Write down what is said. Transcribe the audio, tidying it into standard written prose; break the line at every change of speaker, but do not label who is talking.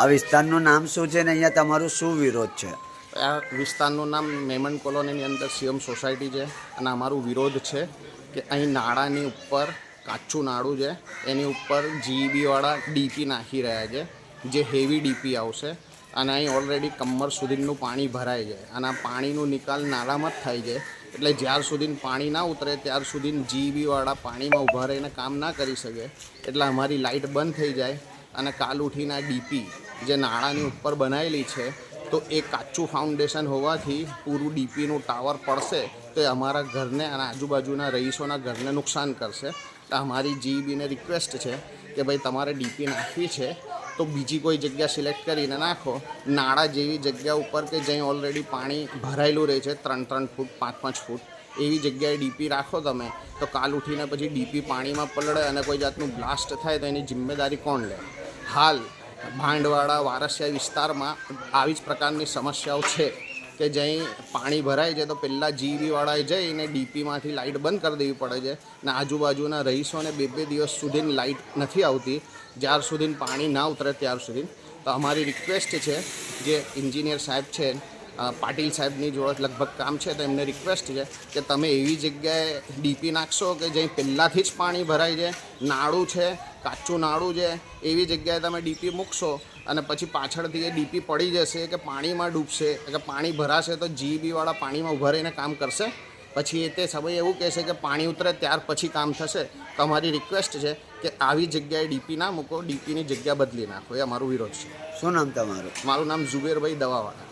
આ વિસ્તારનું નામ શું છે ને અહીંયા તમારું શું વિરોધ છે?
આ વિસ્તારનું નામ મેમન કોલોનીની અંદર સીએમ સોસાયટી છે અને અમારું વિરોધ છે કે અહીં નાળાની ઉપર કાચું નાળું છે, એની ઉપર જીઈબીવાળા ડીપી નાખી રહ્યા છે, જે હેવી ડીપી આવશે અને અહીં ઓલરેડી કમર સુધીનું પાણી ભરાય છે અને આ પાણીનું નિકાલ નાળામાં જ થાય છે. એટલે જ્યાર સુધી પાણી ના ઉતરે ત્યાર સુધી જીઈબીવાળા પાણીમાં ઊભા રહીને કામ ના કરી શકે. એટલે અમારી લાઇટ બંધ થઈ જાય અને કાલ ઉઠીને આ ડીપી જે નાળાની ઉપર બનાવેલી છે તો એ કાચું ફાઉન્ડેશન હોવાથી પૂરું ડીપીનું ટાવર પડશે તો એ અમારા ઘરને અને આજુબાજુના રહીશોના ઘરને નુકસાન કરશે. એટલે અમારી જીઈબીને રિક્વેસ્ટ છે કે ભાઈ તમારે ડીપી નાખવી છે તો બીજી કોઈ જગ્યા સિલેક્ટ કરીને નાખો. નાળા જેવી જગ્યા ઉપર કે જ્યાં ઓલરેડી પાણી ભરાયેલું રહે છે 3-3 ફૂટ 5-5 ફૂટ એવી જગ્યાએ ડીપી રાખો તમે, તો કાલ ઉઠીને પછી ડીપી પાણીમાં પલળે અને કોઈ જાતનું બ્લાસ્ટ થાય તો એની જિમ્મેદારી કોણ લે? હાલ ભાંડવાડા વારસિયા વિસ્તારમાં આવી જ પ્રકારની સમસ્યાઓ છે કે જ્યાં પાણી ભરાય છે તો પહેલાં જીઈબીવાળાએ જઈને ડીપીમાંથી લાઇટ બંધ કરી દેવી પડે છે અને આજુબાજુના રહીશોને 2-2 દિવસ સુધી લાઇટ નથી આવતી જ્યાર સુધી પાણી ના ઉતરે ત્યાર સુધી. તો અમારી રિક્વેસ્ટ છે, જે એન્જિનિયર સાહેબ છે પાટીલ સાહેબની જોડે લગભગ કામ છે, તો એમને રિક્વેસ્ટ છે કે તમે એવી જગ્યાએ ડીપી નાખશો કે જ્યાં પહેલાંથી જ પાણી ભરાય છે, નાળું છે, કાચું નાળું છે, એવી જગ્યાએ તમે ડીપી મૂકશો અને પછી પાછળથી એ ડીપી પડી જશે કે પાણીમાં ડૂબશે કે પાણી ભરાશે તો જીઈબીવાળા પાણીમાં ઊભા રહીને કામ કરશે. પછી તે સમયે એવું કહેશે કે પાણી ઉતરે ત્યાર પછી કામ થશે. તો અમારી રિક્વેસ્ટ છે કે આવી જગ્યાએ ડીપી ના મૂકો, ડીપીની જગ્યા બદલી નાખો. એ અમારો વિરોધ છે.
શું નામ તમારું?
મારું નામ ઝુબેરભાઈ દવાવાળા.